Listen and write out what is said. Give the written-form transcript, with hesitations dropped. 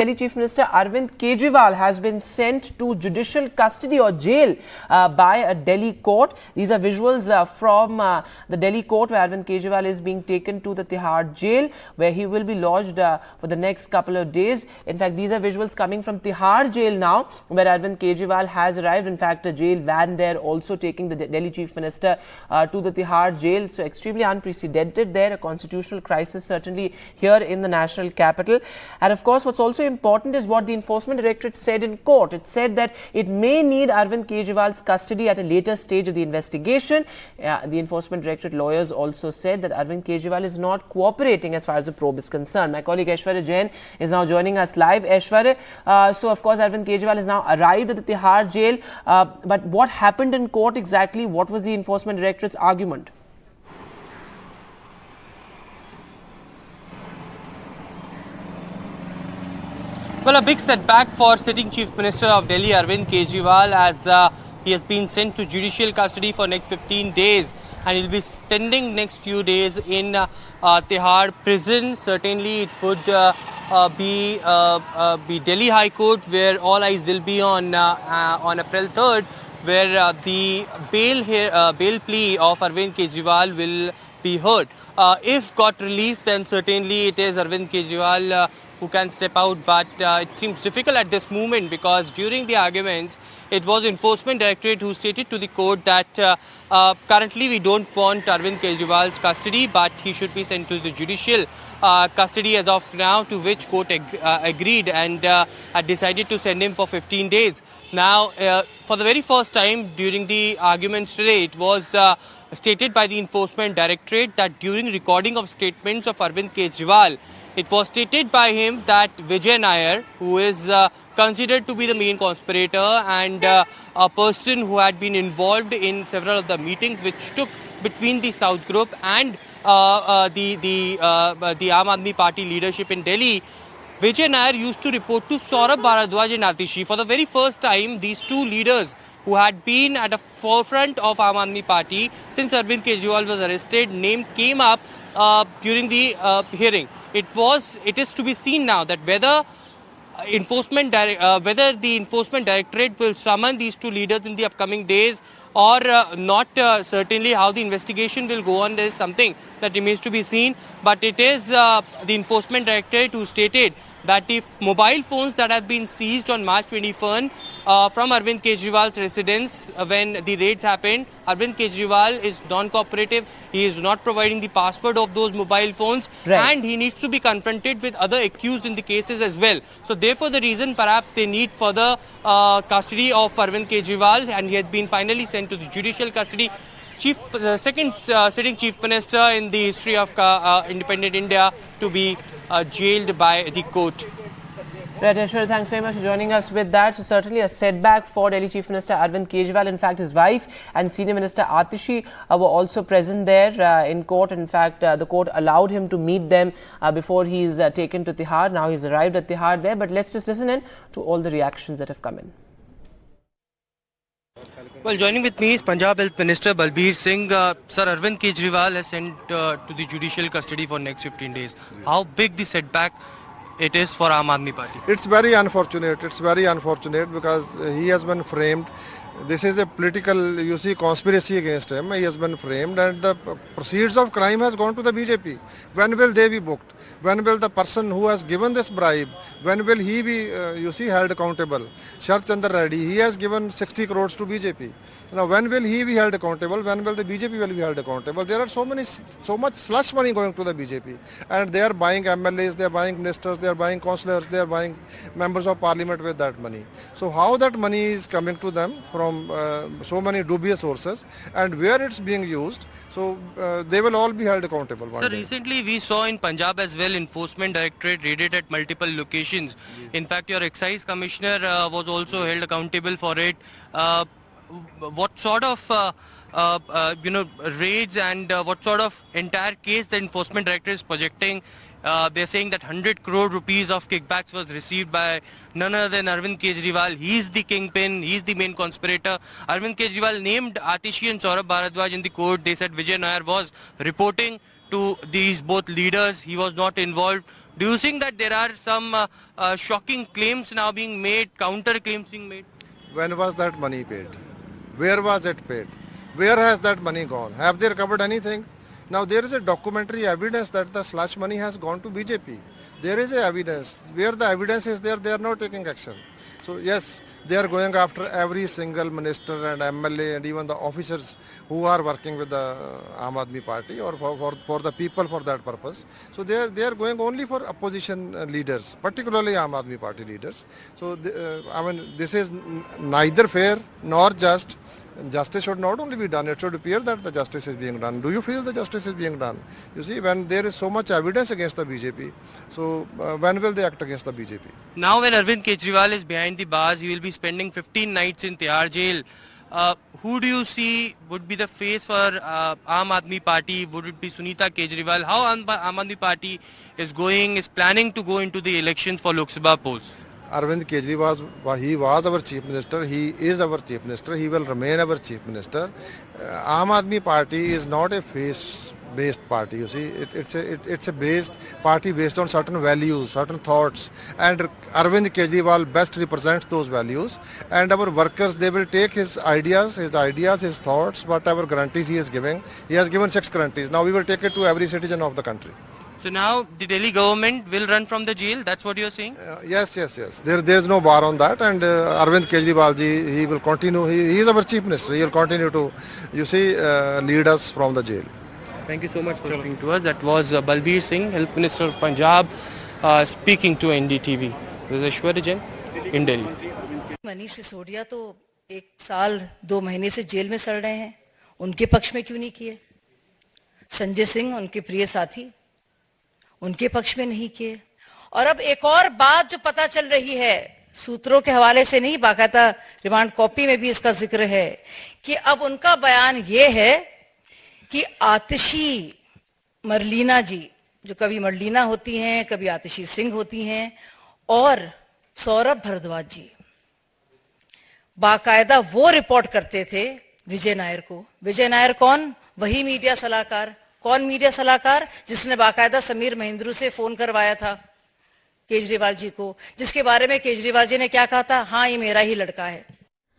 Delhi Chief Minister Arvind Kejriwal has been sent to judicial custody or jail by a Delhi court. These are visuals from the Delhi court where Arvind Kejriwal is being taken to the Tihar jail, where he will be lodged for the next couple of days. In fact, these are visuals coming from Tihar jail now, where Arvind Kejriwal has arrived. In fact, a jail van there also taking the Delhi Chief Minister to the Tihar jail. So extremely unprecedented there, a constitutional crisis certainly here in the national capital. And of course, what's also important is what the Enforcement Directorate said in court. It said that it may need Arvind Kejriwal's custody at a later stage of the investigation. The Enforcement Directorate lawyers also said that Arvind Kejriwal is not cooperating as far as the probe is concerned. My colleague Aishwarya Jain is now joining us live. Aishwarya, so of course Arvind Kejriwal has now arrived at the Tihar jail. But what happened in court exactly? What was the Enforcement Directorate's argument? Well, a big setback for sitting Chief Minister of Delhi, Arvind Kejriwal, as he has been sent to judicial custody for next 15 days and he'll be spending next few days in Tihar prison. Certainly, it would be Delhi High Court, where all eyes will be on April 3rd, where the bail plea of Arvind Kejriwal will be heard. If got relief, then certainly it is Arvind Kejriwal who can step out, but it seems difficult at this moment because during the arguments, it was Enforcement Directorate who stated to the court that currently we don't want Arvind Kejriwal's custody, but he should be sent to the judicial custody as of now, to which court agreed and had decided to send him for 15 days. Now, for the very first time during the arguments today, it was stated by the Enforcement Directorate that during recording of statements of Arvind Kejriwal, it was stated by him that Vijay Nair, who is considered to be the main conspirator and a person who had been involved in several of the meetings which took between the South Group and the Aam Aadmi Party leadership in Delhi, Vijay Nair used to report to Saurabh Bharadwaj and Atishi. For the very first time, these two leaders who had been at the forefront of Aam Aadmi Party since Arvind Kejriwal was arrested, name came up during the hearing. It is to be seen now that whether the Enforcement Directorate will summon these two leaders in the upcoming days or not. Certainly how the investigation will go on, there is something that remains to be seen. But it is the Enforcement Directorate who stated that the mobile phones that have been seized on March 21 from Arvind Kejriwal's residence when the raids happened, Arvind Kejriwal is non-cooperative. He is not providing the password of those mobile phones, right, and he needs to be confronted with other accused in the cases as well. So therefore the reason perhaps they need further custody of Arvind Kejriwal, and he has been finally sent to the judicial custody. Second sitting Chief Minister in the history of independent India to be jailed by the court. Right, Aishwarya, thanks very much for joining us with that. So certainly a setback for Delhi Chief Minister Arvind Kejriwal. In fact, his wife and Senior Minister Atishi were also present there in court. In fact, the court allowed him to meet them before he is taken to Tihar. Now he's arrived at Tihar there. But let's just listen in to all the reactions that have come in. Well, joining with me is Punjab Health Minister Balbir Singh. Sir, Arvind Kejriwal has sent to the judicial custody for next 15 days. How big the setback it is for Aam Aadmi Party? It's very unfortunate. It's very unfortunate because he has been framed. This is a political, conspiracy against him. He has been framed and the proceeds of crime has gone to the BJP. When will they be booked? When will the person who has given this bribe, when will he be, held accountable? Sharad Chandra Reddy, he has given 60 crores to BJP. Now, when will he be held accountable? When will the BJP will be held accountable? There are so much slush money going to the BJP, and they are buying MLAs, they are buying ministers, they are buying councillors, they are buying members of parliament with that money. So how that money is coming to them from so many dubious sources, and where it's being used, so they will all be held accountable one day. Recently we saw in Punjab as well, Enforcement Directorate raided at multiple locations. In fact, your Excise Commissioner was also held accountable for it. What sort of raids and what sort of entire case the Enforcement Directorate is projecting? They're saying that 100 crore rupees of kickbacks was received by none other than Arvind Kejriwal. He's the kingpin, he's the main conspirator. Arvind Kejriwal named Atishi and Saurabh Bharadwaj in the court. They said Vijay Nair was reporting to these both leaders. He was not involved. Do you think that there are some shocking claims now being made, counter claims being made? When was that money paid? Where was it paid? Where has that money gone? Have they recovered anything? Now there is a documentary evidence that the slush money has gone to BJP. There is a evidence. Where the evidence is there, they are not taking action. So yes, they are going after every single minister and MLA and even the officers who are working with the Aam Aadmi Party or for the people for that purpose. So they are going only for opposition leaders, particularly Aam Aadmi Party leaders. So I mean, this is neither fair nor just. Justice should not only be done, it should appear that the justice is being done. Do you feel the justice is being done? You see, when there is so much evidence against the BJP, so when will they act against the BJP? Now when Arvind Kejriwal is behind the bars, he will be spending 15 nights in Tihar jail. Who do you see would be the face for Aam Aadmi Party? Would it be Sunita Kejriwal? How Aam Aadmi Party is planning to go into the elections for Lok Sabha polls? Arvind Kejriwal, he was our chief minister, he is our chief minister, he will remain our chief minister. Aam Aadmi Party is not a face-based party, you see, it's a party based on certain values, certain thoughts, and Arvind Kejriwal best represents those values, and our workers, they will take his ideas, his thoughts, whatever guarantees he is giving. He has given 6 guarantees, now we will take it to every citizen of the country. So now the Delhi government will run from the jail, that's what you are saying? Yes. There is no bar on that, and Arvind Kejriwal ji, he will continue, he is our chief minister, he will continue to, you see, lead us from the jail. Thank you so much for speaking to us. That was Balbir Singh, Health Minister of Punjab, speaking to NDTV. This is Aishwarya Jain in Delhi. Manish Sisodia तो 1 साल 2 महीने से jail में सड़ रहे हैं, उनके पक्ष में क्यों नहीं किए? संजय सिंह, उनके प्रिय साथी, उनके पक्ष में नहीं किए। और अब एक और बात जो पता चल रही है, सूत्रों के हवाले से नहीं, बाकायदा रिमांड कॉपी में भी इसका जिक्र है कि अब उनका बयान ये है कि आतिशी मरलीना जी, जो कभी मरलीना होती हैं, कभी आतिशी सिंह होती हैं, और सौरभ भारद्वाज जी बाकायदा वो रिपोर्ट करते थे विजय नायर को। विजय नायर कौन? वही मीडिया सलाहकार। कौन मीडिया सलाहकार? जिसने बाकायदा समीर महेंद्रू से फोन करवाया था केजरीवाल जी को, जिसके बारे में केजरीवाल जी ने क्या कहा था? हाँ, ये मेरा ही लड़का है।